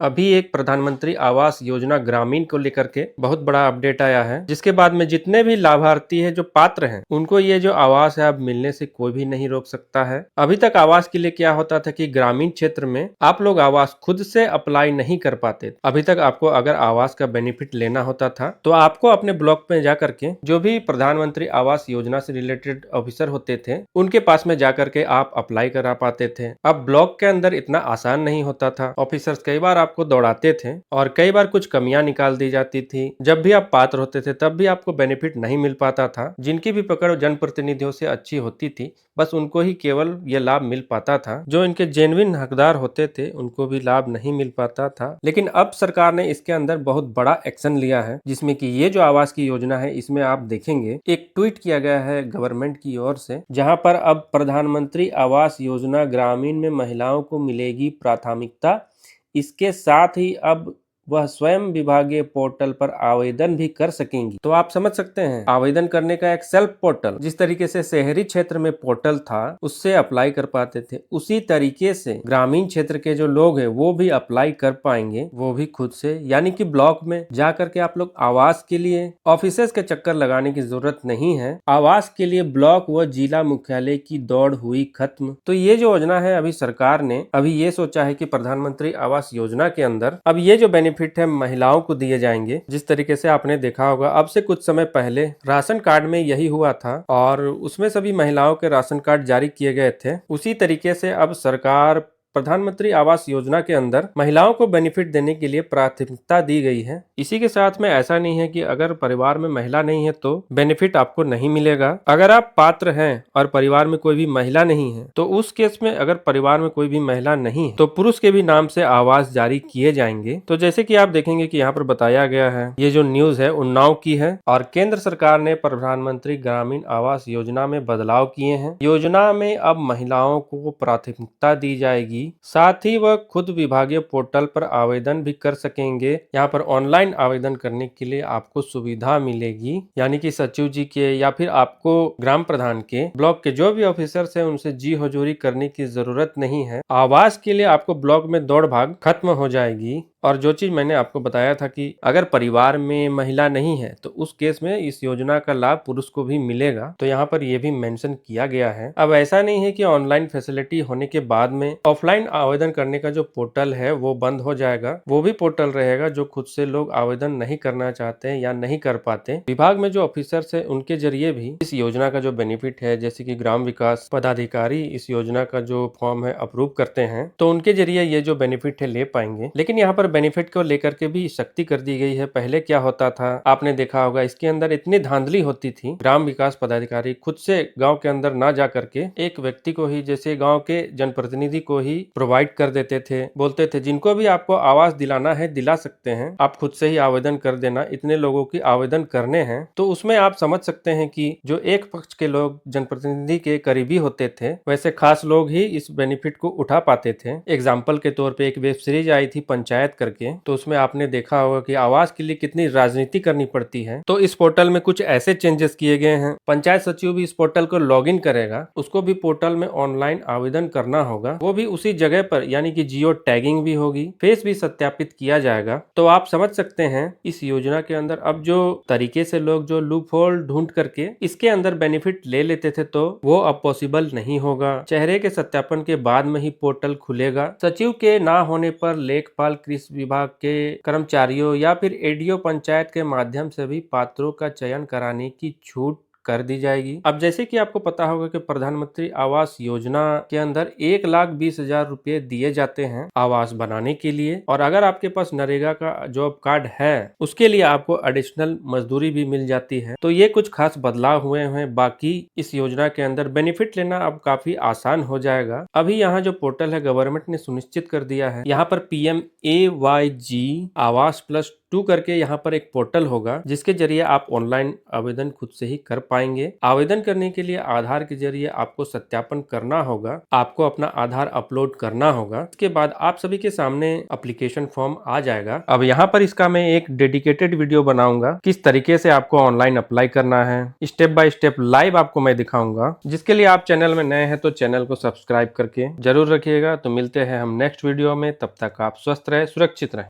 अभी एक प्रधानमंत्री आवास योजना ग्रामीण को लेकर के बहुत बड़ा अपडेट आया है, जिसके बाद में जितने भी लाभार्थी है जो पात्र हैं उनको ये जो आवास है अब मिलने से कोई भी नहीं रोक सकता है। अभी तक आवास के लिए क्या होता था कि ग्रामीण क्षेत्र में आप लोग आवास खुद से अप्लाई नहीं कर पाते। अभी तक आपको अगर आवास का बेनिफिट लेना होता था तो आपको अपने ब्लॉक में जाकर के जो भी प्रधानमंत्री आवास योजना से रिलेटेड ऑफिसर होते थे उनके पास में जाकर के आप अप्लाई करा पाते थे। अब ब्लॉक के अंदर इतना आसान नहीं होता था। ऑफिसर्स कई बार आपको दौड़ाते थे और कई बार कुछ कमियां निकाल दी जाती थी। जब भी आप पात्र होते थे तब भी आपको बेनिफिट नहीं मिल पाता था। जिनकी भी पकड़ जनप्रतिनिधियों से अच्छी होती थी बस उनको ही केवल ये लाभ मिल पाता था। जो इनके जेन्युइन हकदार होते थे उनको भी लाभ नहीं मिल पाता था। लेकिन अब सरकार ने इसके अंदर बहुत बड़ा एक्शन लिया है, जिसमें कि ये जो आवास की योजना है इसमें आप देखेंगे एक ट्वीट किया गया है गवर्नमेंट की ओर से, जहां पर अब प्रधानमंत्री आवास योजना ग्रामीण में महिलाओं को मिलेगी प्राथमिकता। इसके साथ ही अब वह स्वयं विभागीय पोर्टल पर आवेदन भी कर सकेंगी। तो आप समझ सकते हैं, आवेदन करने का एक सेल्फ पोर्टल, जिस तरीके से शहरी क्षेत्र में पोर्टल था उससे अप्लाई कर पाते थे, उसी तरीके से ग्रामीण क्षेत्र के जो लोग हैं वो भी अप्लाई कर पाएंगे, वो भी खुद से। यानी कि ब्लॉक में जा करके आप लोग आवास के लिए ऑफिसेस के चक्कर लगाने की जरूरत नहीं है। आवास के लिए ब्लॉक व जिला मुख्यालय की दौड़ हुई खत्म। तो ये जो योजना है अभी सरकार ने अभी ये सोचा है कि प्रधानमंत्री आवास योजना के अंदर अब ये जो बेनिफिट है महिलाओं को दिए जाएंगे। जिस तरीके से आपने देखा होगा अब से कुछ समय पहले राशन कार्ड में यही हुआ था और उसमें सभी महिलाओं के राशन कार्ड जारी किए गए थे। उसी तरीके से अब सरकार प्रधानमंत्री आवास योजना के अंदर महिलाओं को बेनिफिट देने के लिए प्राथमिकता दी गई है। इसी के साथ में ऐसा नहीं है कि अगर परिवार में महिला नहीं है तो बेनिफिट आपको नहीं मिलेगा। अगर आप पात्र हैं और परिवार में कोई भी महिला नहीं है तो उस केस में, अगर परिवार में कोई भी महिला नहीं है तो पुरुष के भी नाम से आवास जारी किए जाएंगे। तो जैसे कि आप देखेंगे कि यहाँ पर बताया गया है, ये जो न्यूज है उन्नाव की है और केंद्र सरकार ने प्रधानमंत्री ग्रामीण आवास योजना में बदलाव किए हैं। योजना में अब महिलाओं को प्राथमिकता दी जाएगी, साथ ही वह खुद विभागीय पोर्टल पर आवेदन भी कर सकेंगे। यहाँ पर ऑनलाइन आवेदन करने के लिए आपको सुविधा मिलेगी, यानी कि सचिव जी के या फिर आपको ग्राम प्रधान के, ब्लॉक के जो भी ऑफिसर्स हैं उनसे जी हजूरी करने की जरूरत नहीं है। आवास के लिए आपको ब्लॉक में दौड़ भाग खत्म हो जाएगी। और जो चीज मैंने आपको बताया था कि अगर परिवार में महिला नहीं है तो उस केस में इस योजना का लाभ पुरुष को भी मिलेगा, तो यहाँ पर यह भी मेंशन किया गया है। अब ऐसा नहीं है कि ऑनलाइन फैसिलिटी होने के बाद में ऑफलाइन आवेदन करने का जो पोर्टल है वो बंद हो जाएगा। वो भी पोर्टल रहेगा जो खुद से लोग आवेदन नहीं करना चाहते हैं या नहीं कर पाते। विभाग में जो ऑफिसर्स है उनके जरिए भी इस योजना का जो बेनिफिट है, जैसे कि ग्राम विकास पदाधिकारी इस योजना का जो फॉर्म है अप्रूव करते हैं, तो उनके जरिए ये जो बेनिफिट है ले पाएंगे। लेकिन यहाँ पर बेनिफिट को लेकर के भी सख्ती कर दी गई है। पहले क्या होता था आपने देखा होगा, इसके अंदर इतनी धांधली होती थी, ग्राम विकास पदाधिकारी खुद से गांव के अंदर ना जा करके एक व्यक्ति को ही, जैसे गांव के जनप्रतिनिधि को ही प्रोवाइड कर देते थे। बोलते थे जिनको भी आपको आवास दिलाना है दिला सकते हैं, आप खुद से ही आवेदन कर देना, इतने लोगों की आवेदन करने हैं। तो उसमें आप समझ सकते हैं कि जो एक पक्ष के लोग जनप्रतिनिधि के करीबी होते थे वैसे खास लोग ही इस बेनिफिट को उठा पाते थे। एग्जाम्पल के तौर पर एक वेब सीरीज आई थी पंचायत करके, तो उसमें आपने देखा होगा कि आवास के लिए कितनी राजनीति करनी पड़ती है। तो इस पोर्टल में कुछ ऐसे चेंजेस किए गए हैं। पंचायत सचिव भी इस पोर्टल को लॉग इन करेगा, उसको भी पोर्टल में ऑनलाइन आवेदन करना होगा, वो भी उसी जगह पर, यानी कि जियो टैगिंग भी होगी, फेस भी सत्यापित किया जाएगा। तो आप समझ सकते हैं इस योजना के अंदर अब जो तरीके से लोग जो लूप होल ढूंढ करके इसके अंदर बेनिफिट ले लेते थे तो वो अब पॉसिबल नहीं होगा। चेहरे के सत्यापन के बाद में ही पोर्टल खुलेगा। सचिव के ना होने पर लेखपाल, कृषि विभाग के कर्मचारियों या फिर एडीओ पंचायत के माध्यम से भी पात्रों का चयन कराने की छूट कर दी जाएगी। अब जैसे कि आपको पता होगा कि प्रधानमंत्री आवास योजना के अंदर 1,20,000 रुपए दिए जाते हैं आवास बनाने के लिए, और अगर आपके पास नरेगा का जॉब कार्ड है उसके लिए आपको एडिशनल मजदूरी भी मिल जाती है। तो ये कुछ खास बदलाव हुए हैं। बाकी इस योजना के अंदर बेनिफिट लेना अब काफी आसान हो जाएगा। अभी यहाँ जो पोर्टल है गवर्नमेंट ने सुनिश्चित कर दिया है, यहाँ पर PMAYG आवास प्लस 2 करके यहाँ पर एक पोर्टल होगा जिसके जरिए आप ऑनलाइन आवेदन खुद से ही कर पाएंगे। आवेदन करने के लिए आधार के जरिए आपको सत्यापन करना होगा, आपको अपना आधार अपलोड करना होगा। इसके बाद आप सभी के सामने एप्लीकेशन फॉर्म आ जाएगा। अब यहाँ पर इसका मैं एक डेडिकेटेड वीडियो बनाऊंगा, किस तरीके से आपको ऑनलाइन अप्लाई करना है, स्टेप बाय स्टेप लाइव आपको मैं दिखाऊंगा। जिसके लिए आप चैनल में नए हैं तो चैनल को सब्सक्राइब करके जरूर रखिएगा। तो मिलते हैं हम नेक्स्ट वीडियो में, तब तक आप स्वस्थ रहे, सुरक्षित रहे।